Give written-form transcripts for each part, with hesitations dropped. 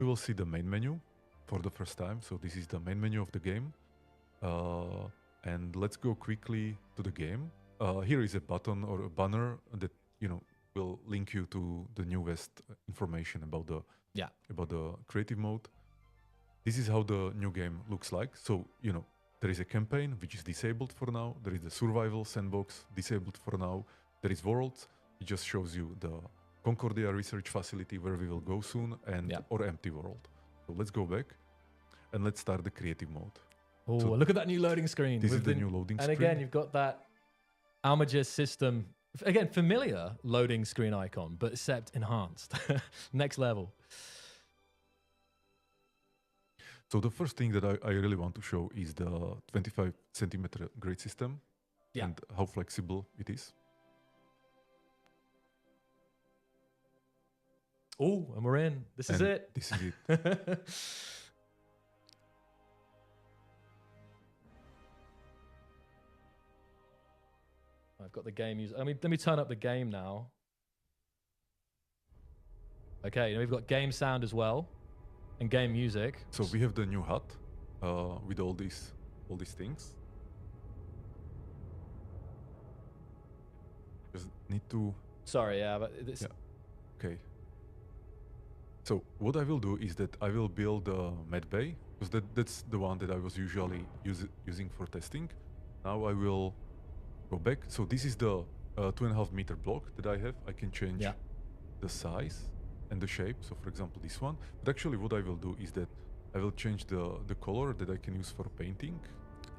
we will see the main menu for the first time. So this is the main menu of the game. And let's go quickly to the game. Here is a button or a banner that, you know, will link you to the newest information about the creative mode. This is how the new game looks like. So, you know, there is a campaign which is disabled for now. There is the survival sandbox disabled for now. There is worlds. It just shows you the Concordia research facility where we will go soon, and or empty world. So let's go back and let's start the creative mode. Oh, so look at that new loading screen. This is the new loading screen. And again, you've got that Almager system. Again, familiar loading screen icon, but except enhanced. Next level. So the first thing that I really want to show is the 25 centimeter grid system and how flexible it is. Oh, and we're in. This is it. This is it. I've got the game user. I mean, let me turn up the game now. Okay, we've got game sound as well, and game music. So we have the new hut with all these things. Just need to. Sorry, yeah, but it's... Okay. So what I will do is that I will build a med bay, because that's the one that I was usually using for testing. Now I will go back. So this is the 2.5 meter block that I have. I can change the size and the shape. So for example, this one. But actually what I will do is that I will change the color that I can use for painting.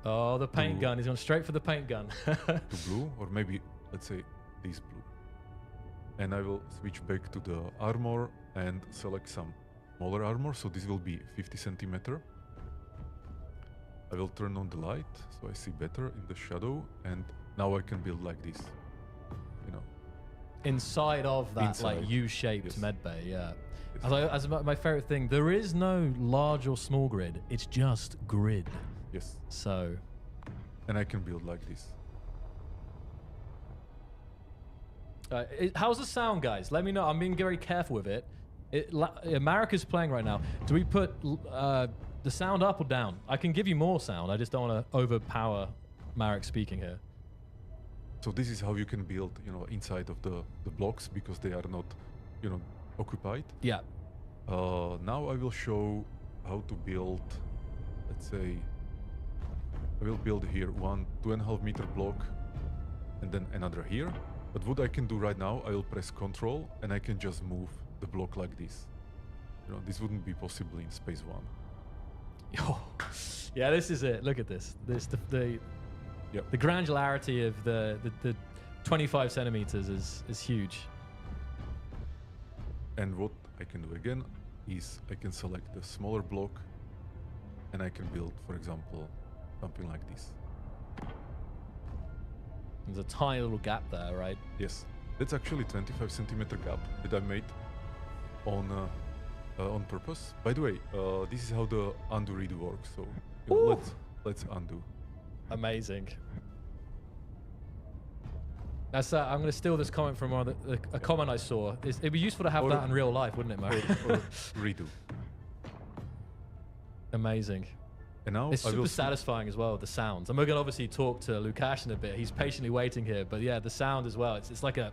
Oh, the paint gun. He's going straight for the paint gun. To blue, or maybe, let's say, this blue. And I will switch back to the armor and select some smaller armor. So this will be 50 centimeter. I will turn on the light so I see better in the shadow, and now I can build like this, you know. Inside of that like U-shaped med bay, As my favorite thing, there is no large or small grid. It's just grid. Yes. So. And I can build like this. How's the sound, guys? Let me know. I'm being very careful with it. Marika's playing right now. Do we put the sound up or down? I can give you more sound. I just don't want to overpower Marek speaking here. So this is how you can build, you know, inside of the blocks, because they are not, you know, occupied. Yeah. Now I will show how to build. Let's say I will build here 2.5 meter block, and then another here. But what I can do right now, I will press Control, and I can just move the block like this. You know, this wouldn't be possible in Space One. Oh, yeah, this is it. Look at this. The granularity of the 25 centimeters is huge. And what I can do again is I can select the smaller block, and I can build, for example, something like this. There's a tiny little gap there, right? Yes, that's actually 25 centimeter gap that I made on purpose. By the way, this is how the undo redo works. So you know, let's undo. Amazing. That's I'm going to steal this comment from a comment I saw. It'd be useful to have that in real life, wouldn't it, Marek? Or redo. Amazing. And now it's super satisfying as well, the sounds. And we're going to obviously talk to Lukasz in a bit. He's patiently waiting here. But yeah, the sound as well. It's like a...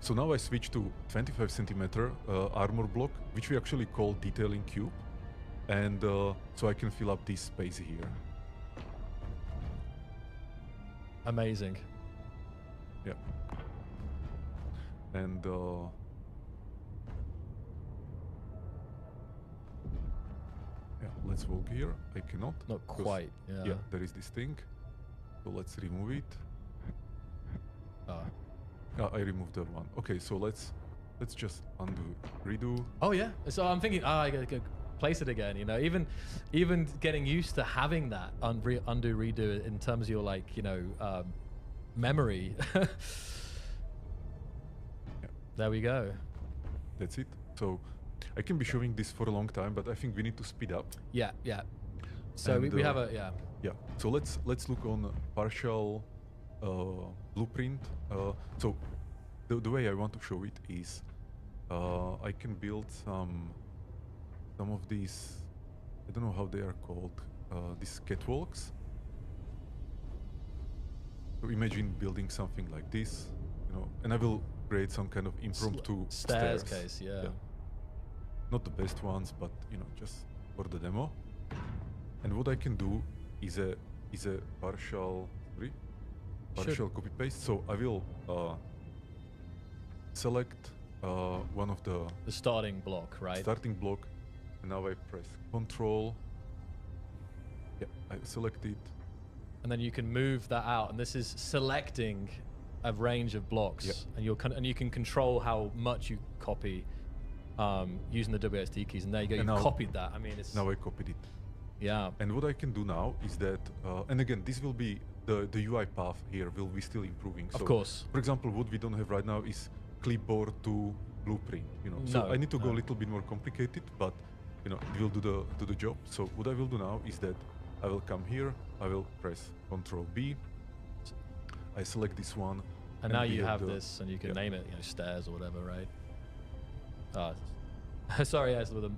So now I switch to 25 centimeter armor block, which we actually call detailing cube. And so I can fill up this space here. Amazing. Yeah. And... let's walk here. I cannot. Not quite. Yeah, there is this thing. So let's remove it. I removed that one. Okay, so let's just undo, redo. Oh yeah. So I'm thinking, I gotta place it again. You know, even getting used to having that undo, redo in terms of your memory. There we go. That's it. So I can be showing this for a long time, but I think we need to speed up. Yeah. So we have a Yeah. So let's look on partial blueprint. So the way I want to show it is I can build some of these, I don't know how they are called, these catwalks. So imagine building something like this, you know, and I will create some kind of impromptu stairs case, yeah. Not the best ones, but you know, just for the demo. And what I can do is a partial copy paste. So I will select one of the starting block, right? Starting block, and now I press Control. Yeah, I select it. And then you can move that out, and this is selecting a range of blocks, and you can control how much you copy using the WSD keys. And there you go, you've copied that. I mean, it's now I copied it. Yeah. And what I can do now is that, and again, this will be the UI path here will be still improving. Of so, course. For example, what we don't have right now is clipboard to blueprint. You know, so I need to go a little bit more complicated, but you know, it will do the job. So what I will do now is that I will come here, I will press Control B, I select this one. And now you have this, and you can name it, you know, stairs or whatever, right? Sorry, yes, with them.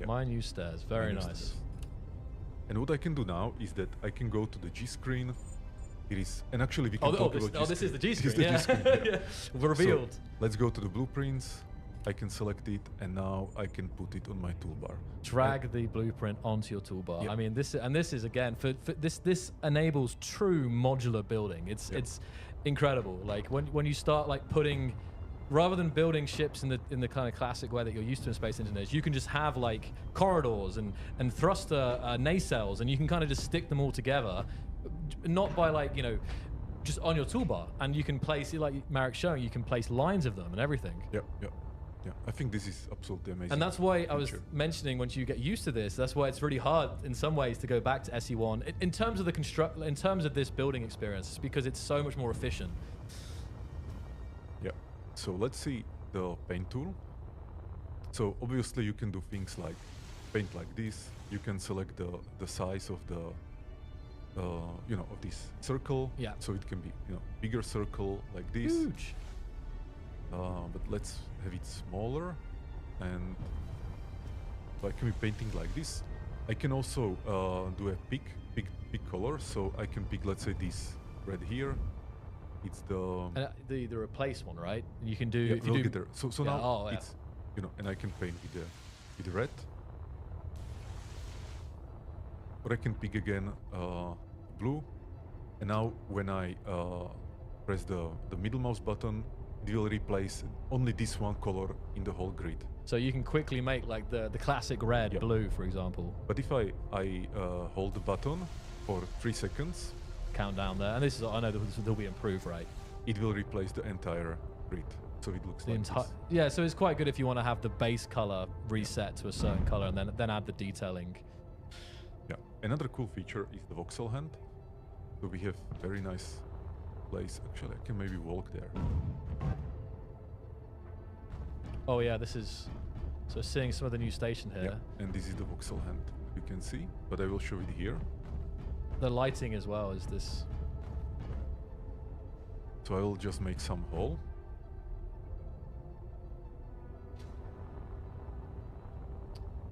My new stairs, very nice. Stairs. And what I can do now is that I can go to the G screen. It is, and actually we can talk about G screen. This is the G screen. G screen. Revealed. So let's go to the blueprints. I can select it, and now I can put it on my toolbar. Drag the blueprint onto your toolbar. I mean, this is again for this enables true modular building. It's incredible. Like when you start like putting, rather than building ships in the kind of classic way that you're used to in Space Engineers, you can just have like corridors and thruster nacelles, and you can kind of just stick them all together, not by like, you know, just on your toolbar, and you can place, like Marek's showing, you can place lines of them and everything. Yeah, I think this is absolutely amazing. And that's why I was mentioning, once you get used to this, that's why it's really hard in some ways to go back to SE1 in terms of the in terms of this building experience, because it's so much more efficient. Yeah. So let's see the paint tool. So obviously you can do things like paint like this. You can select the size of the you know, of this circle. Yeah. So it can be, you know, bigger circle like this. Huge. But let's have it smaller, and so I can be painting like this. I can also do a big color, so I can pick, let's say, this red here. It's the replace one, right? You can do. Yeah, if you we'll do get there. So now it's, you know, and I can paint with the red. Or I can pick again blue, and now when I press the middle mouse button, it will replace only this one color in the whole grid. So you can quickly make like the classic red, blue, for example. But if I hold the button for 3 seconds, countdown there, and this is, I know this will be improved, right? It will replace the entire grid, so it looks like this. Yeah, so it's quite good if you want to have the base color reset to a certain color, and then add the detailing. Yeah, another cool feature is the voxel hand. So we have very nice place. Actually, I can maybe walk there. Oh yeah, this is, so seeing some of the new station here. Yeah, and this is the voxel hand, you can see, but I will show it here. The lighting as well is this. So I will just make some hole.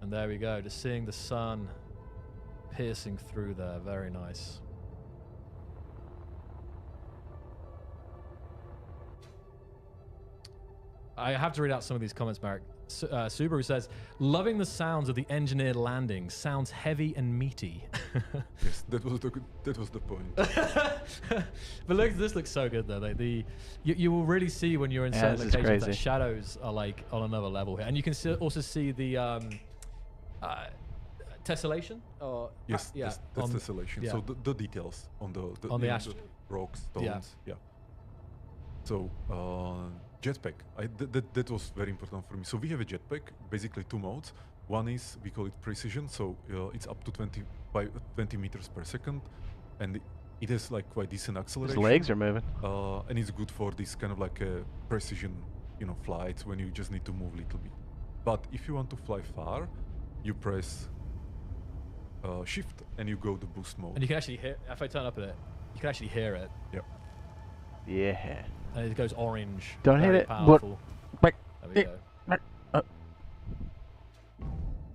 And there we go, just seeing the sun piercing through there, very nice. I have to read out some of these comments, Marek. Subaru says, loving the sounds of the engineered landing. Sounds heavy and meaty. Yes, that was the point. But look, this looks so good though. You will really see when you're in certain locations that shadows are like on another level here, and you can also see the tessellation. Or yes, that's tessellation. Yeah. So the details on the rocks, stones. Yeah. So. Jetpack, that was very important for me. So we have a jetpack, basically 2 modes. One is, we call it precision, so it's up to 20 meters per second, and it has like quite decent acceleration. His legs are moving. And it's good for this kind of like a precision, you know, flights when you just need to move a little bit. But if you want to fly far, you press Shift and you go to boost mode. And you can actually hear, if I turn up at it, you can actually hear it. Yeah. Yeah. And it goes orange. Don't hit Very it. Powerful. What? There we go.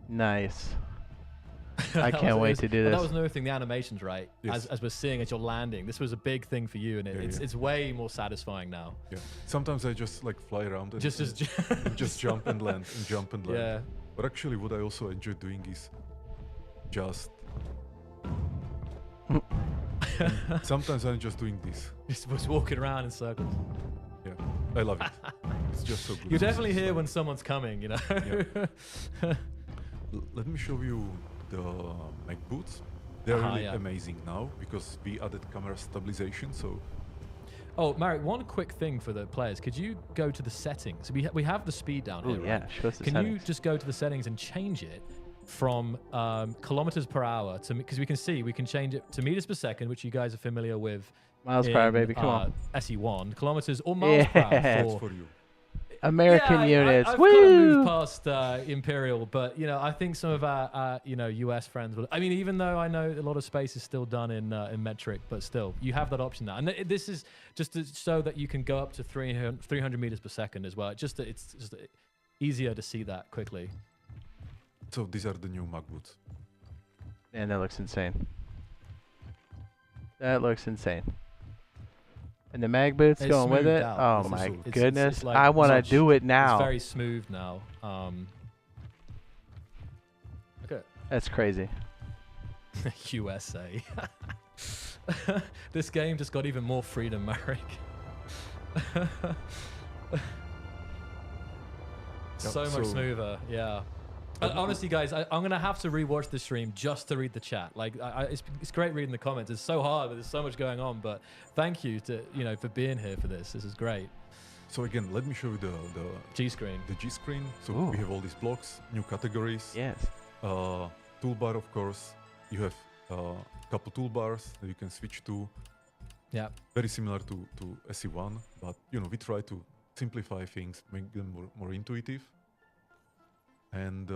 Nice. That I can't wait was- to do That this. was another thing. The animations, right? Yes. As we're seeing as you're landing, this was a big thing for you, and it's way more satisfying now. Yeah. Sometimes I just like fly around and and just jump and land and jump and land. Yeah. But actually, what I also enjoy doing is just. Sometimes I'm just doing this. Just walking around in circles. Yeah, I love it. It's just so good. You definitely hear when someone's coming, you know. Yeah. Let me show you the Mac boots. They're really yeah. amazing now because we added camera stabilization. So Oh, Marek, one quick thing for the players. Could you go to the settings? We have the speed down here, Oh yeah, right? show us the Can settings. you just go to the settings and change it from kilometers per hour to, because we can see we can change it to meters per second, which you guys are familiar with. Miles per hour, in, baby, come on. SE1, kilometers or miles per hour. Yeah. that's for you. American units. I've Woo! kind of moved past Imperial, but you know, I think some of our US friends will. I mean, even though I know a lot of space is still done in metric, but still, you have that option now. And this is just to show that you can go up to 300 meters per second as well. It's just easier to see that quickly. So these are the new Mac boots. Man, that looks insane. That looks insane. And the mag boots It's going with smoothed it. out. Oh It's my also- goodness! it's like I want to much- do it now. It's very smooth now. Okay. That's crazy. USA. This game just got even more freedom, Marek. So much so- smoother, yeah. Honestly, guys, I'm gonna have to rewatch the stream just to read the chat. Like, it's great reading the comments. It's so hard, but there's so much going on. But thank you for being here for this. This is great. So again, let me show you the G screen. G screen. So Ooh. we have all these blocks, new categories. Yes. Toolbar, of course. You have a couple toolbars that you can switch to. Yeah. Very similar to SE1, but we try to simplify things, make them more intuitive. And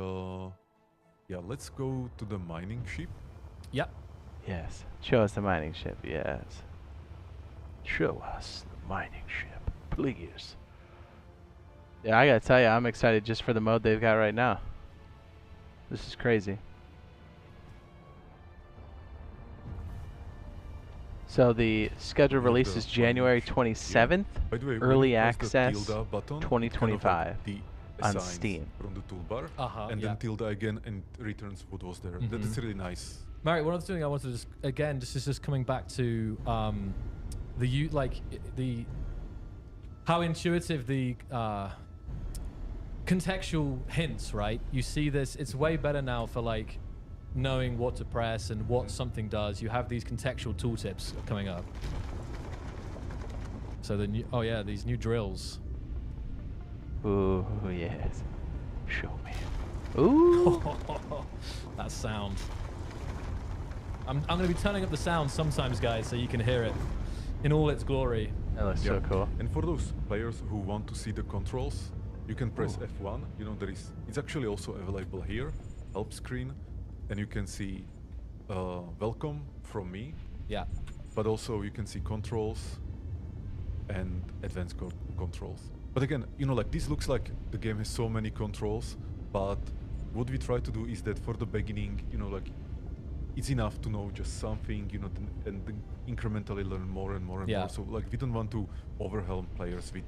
yeah, let's go to the mining ship. Yep. Yes. Show us the mining ship. Yes. Show us the mining ship, please. Yeah, I gotta tell you, I'm excited just for the mode they've got right now. This is crazy. So the scheduled We have release the is mining January ship. 27th By the way, Early when you press the access tilde button, 2025 the on assigns Steam. from the toolbar, and Yeah. then tilde again and returns what was there. Mhm. That's really nice. Marek, one other thing I wanted to just coming back to how intuitive the contextual hints, right? You see this, it's way better now for like knowing what to press and what something does. You have these contextual tooltips coming up. So the new, these new drills. Ooh, yes. Show me. Ooh. That sound. I'm going to be turning up the sound sometimes, guys, so you can hear it in all its glory. That looks so cool. And for those players who want to see the controls, you can press F1. It's actually also available here, help screen, and you can see welcome from me. Yeah. But also you can see controls and advanced controls. But again, this looks like the game has so many controls, but what we try to do is that for the beginning, it's enough to know just something, and then incrementally learn more and more and more. So we don't want to overwhelm players with,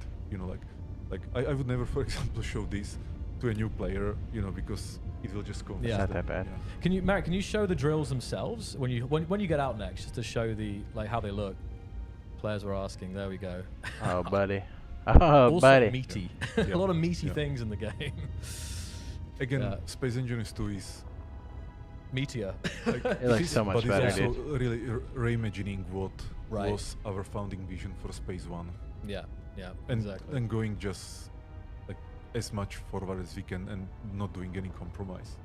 I would never, for example, show this to a new player, because it will just confuse It's not them. that bad. Yeah. Marek, can you show the drills themselves when you get out next, just to show how they look? Players were asking. There we go. Oh, buddy. Oh, Also buddy. meaty. Yeah. A lot of meaty Yeah. things in the game. Again, Space Engineers 2 is Meteor. It looks so much but better, it's also dude. really reimagining what Right. was our founding vision for Space One, Yeah. and Exactly. and going just as much forward as we can and not doing any compromise.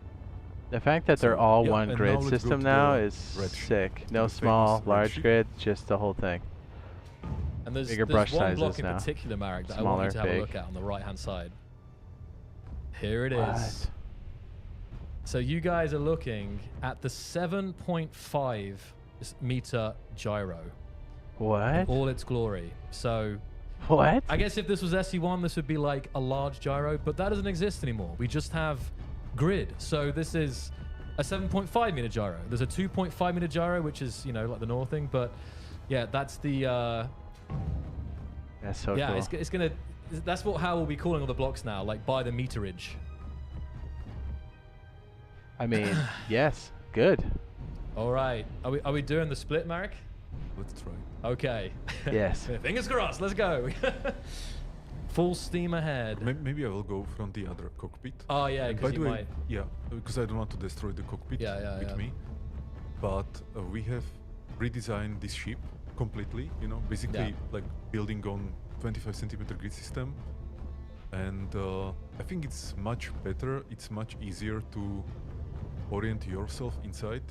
The fact that they're So, all yeah, one and grid now let's go system to now the is red ship, sick. No the small, famous red large ship. grid, just the whole thing. And there's bigger one brush block sizes in now. particular, Marek, that I Smaller, want you to have big. a look at on the right-hand side. Here it is. What? So you guys are looking at the 7.5 meter gyro. What? all its glory. So What? I guess if this was SE1, this would be like a large gyro, but that doesn't exist anymore. We just have grid. So this is a 7.5 meter gyro. There's a 2.5 meter gyro, which is, you know, like the north thing. But yeah, that's the... That's so yeah, cool. it's gonna... That's how we'll be calling all the blocks now, like by the meterage. I mean, yes. Good. All right. Are we doing the split, Marek? Let's try. Okay. Yes. Fingers crossed. Let's go. Full steam ahead. Maybe I will go from the other cockpit. Oh yeah, And by because the you way, might. yeah, because I don't want to destroy the cockpit with yeah. me. But we have redesigned this ship completely. You know, basically like building on 25 centimeter grid system, and I think it's much better. It's much easier to orient yourself inside.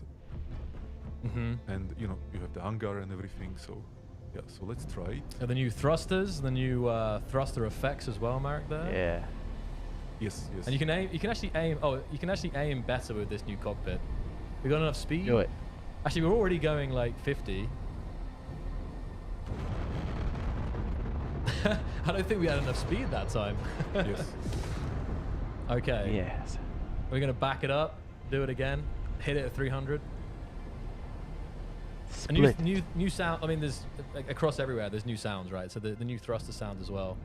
And you know, you have the hangar and everything. So yeah, so let's try it. And the new thrusters, the new thruster effects as well, Marek. There. Yeah. Yes, yes. And you can aim. You can actually aim. Oh, you can actually aim better with this new cockpit. We got enough speed. Do it. Actually, we're already going like 50. I don't think we had enough speed that time. Yes. Okay. Yes. We're gonna back it up, do it again, hit it at 300. Split. And new sound. I mean, there's like, across everywhere. There's new sounds, right? So the new thruster sound as well.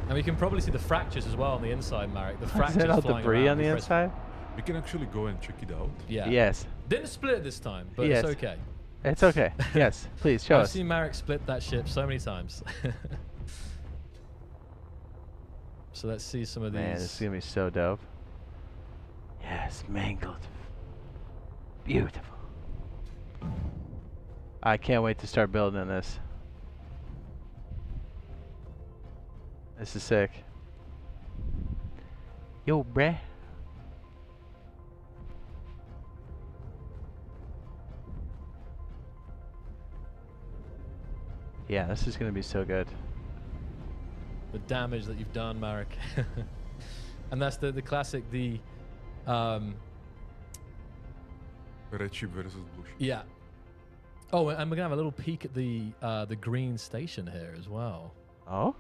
And we can probably see the fractures as well on the inside, Marek. The Is fractures that all flying debris around. on the inside? We can actually go and check it out. Yeah. Yes. Didn't split it this time, but Yes. it's okay. It's okay. Yes. Please show I've us. seen Marek split that ship so many times. So let's see some of these. Man, this is gonna be so dope. Yes, mangled. Beautiful. I can't wait to start building this. This is sick. Yo, bruh. Yeah, this is gonna be so good. The damage that you've done, Marek. And that's the classic, Red ship versus blue ship. yeah. Oh, and we're gonna have a little peek at the green station here as well. Oh?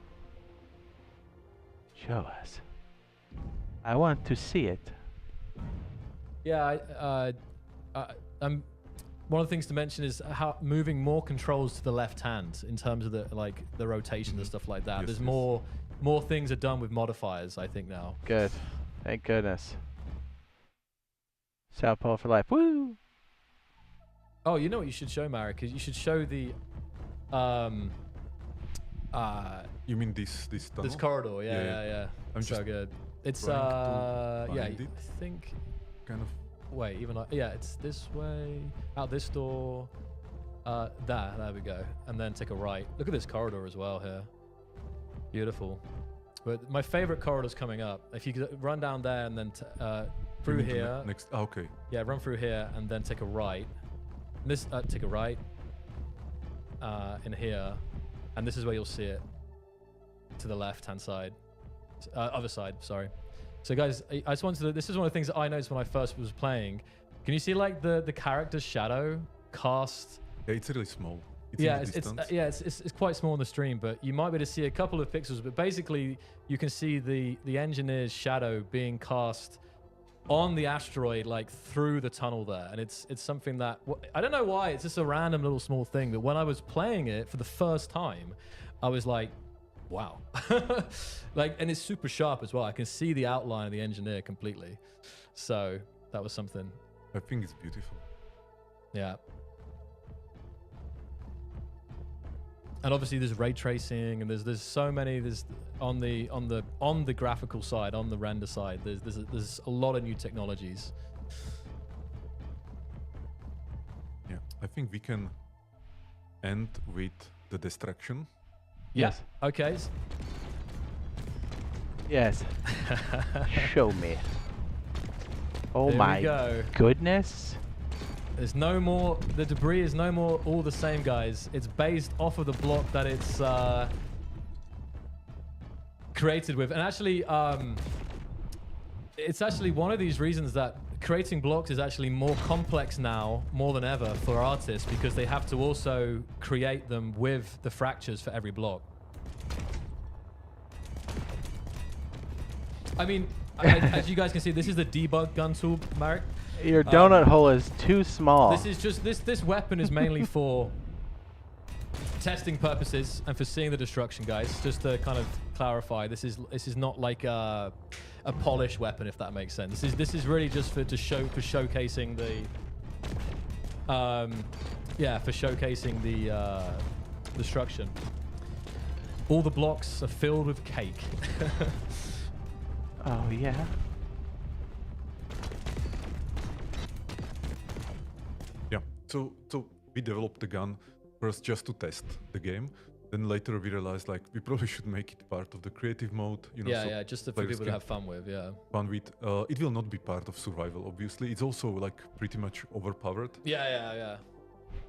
Show us. I want to see it. Yeah, I'm. One of the things to mention is how moving more controls to the left hand in terms of the rotation and stuff like that. Yes, There's yes. more things are done with modifiers, I think now. Good. Thank goodness. South Pole for life. Woo! Oh, you know what you should show, Marek? You should show the You mean this tunnel? this corridor. Yeah. I'm so just good. It's trying to yeah, find it. I think. kind of. Wait, yeah, it's this way, out this door, there we go, and then take a right. Look at this corridor as well here. Beautiful. But my favorite corridor's coming up. If you could run down there and then through You mean here. Next. Ah, okay. Yeah, run through here and then take a right. This take a right in here, and this is where you'll see it. To the left-hand side, other side. Sorry. So guys, I just wanted to. This is one of the things that I noticed when I first was playing. Can you see like the character's shadow cast? Yeah, it's really small. It's Yeah, in the distance. it's quite small on the stream, but you might be able to see a couple of pixels. But basically, you can see the engineer's shadow being cast on the asteroid, like through the tunnel there, and it's something that I don't know why. It's just a random little small thing. But when I was playing it for the first time, I was like, wow. And it's super sharp as well. I can see the outline of the engineer completely. So that was something. I think it's beautiful. Yeah. And obviously there's ray tracing, and there's so many. There's on the graphical side, on the render side, there's a lot of new technologies. Yeah, I think we can end with the destruction. Yes. Okay. Yes. Show me. Oh There my we go. goodness. There's no more. The debris is no more all the same, guys. It's based off of the block that it's created with. And actually, it's actually one of these reasons that creating blocks is actually more complex now, more than ever, for artists, because they have to also create them with the fractures for every block. I mean, as you guys can see, this is the debug gun tool, Marek. Your donut hole is too small. This is just this weapon is mainly for testing purposes and for seeing the destruction, guys. Just to kind of clarify, this is not like a polished weapon, if that makes sense. This is really just for showcasing the destruction. All the blocks are filled with cake. Oh yeah. Yeah. So we developed the gun first just to test the game. Then later we realized like we probably should make it part of the creative mode. You know, Yeah, just for people to have fun with. Yeah. Fun with. It will not be part of survival. Obviously, it's also like pretty much overpowered. Yeah.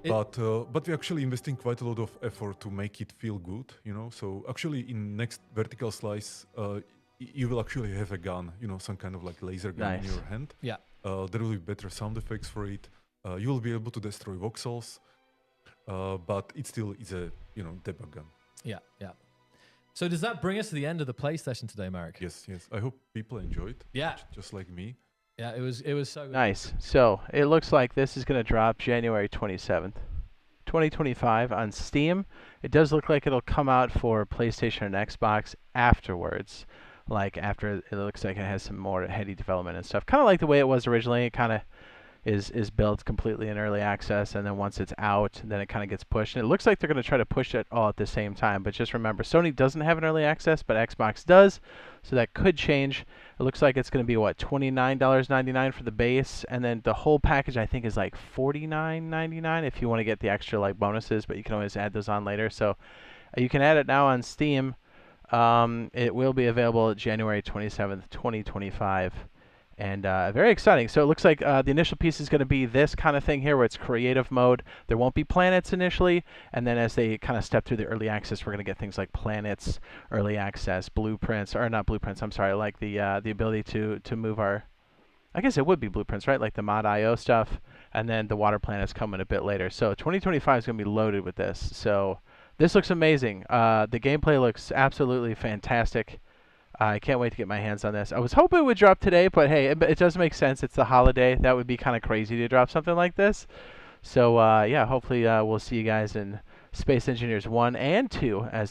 But we're actually investing quite a lot of effort to make it feel good. You know, so actually in next vertical slice, you will actually have a gun. You know, some kind of like laser gun in your hand. Yeah. There will be better sound effects for it. You will be able to destroy voxels. But it still is a debug gun. Yeah. So does that bring us to the end of the play session today, Marek? Yes. I hope people enjoyed. Yeah. Just like me. Yeah, it was so good. Nice. So it looks like this is going to drop January 27th, 2025 on Steam. It does look like it'll come out for PlayStation and Xbox afterwards. Like after it looks like it has some more heady development and stuff. Kind of like the way it was originally. It kind of is built completely in early access, and then once it's out, then it kind of gets pushed. And it looks like they're going to try to push it all at the same time, but just remember, Sony doesn't have an early access, but Xbox does, so that could change. It looks like it's going to be, what, $29.99 for the base, and then the whole package, I think, is like $49.99 if you want to get the extra, like, bonuses, but you can always add those on later. So you can add it now on Steam. It will be available January 27th, 2025. And very exciting. So it looks like the initial piece is going to be this kind of thing here where it's creative mode. There won't be planets initially. And then as they kind of step through the early access, we're going to get things like planets, early access, blueprints, or not blueprints, I'm sorry, like the ability to move our, I guess it would be blueprints, right? Like the mod.io stuff. And then the water planets coming a bit later. So 2025 is going to be loaded with this. So this looks amazing. The gameplay looks absolutely fantastic. I can't wait to get my hands on this. I was hoping it would drop today, but hey, it does make sense. It's the holiday. That would be kind of crazy to drop something like this. So yeah, hopefully we'll see you guys in Space Engineers 1 and 2 as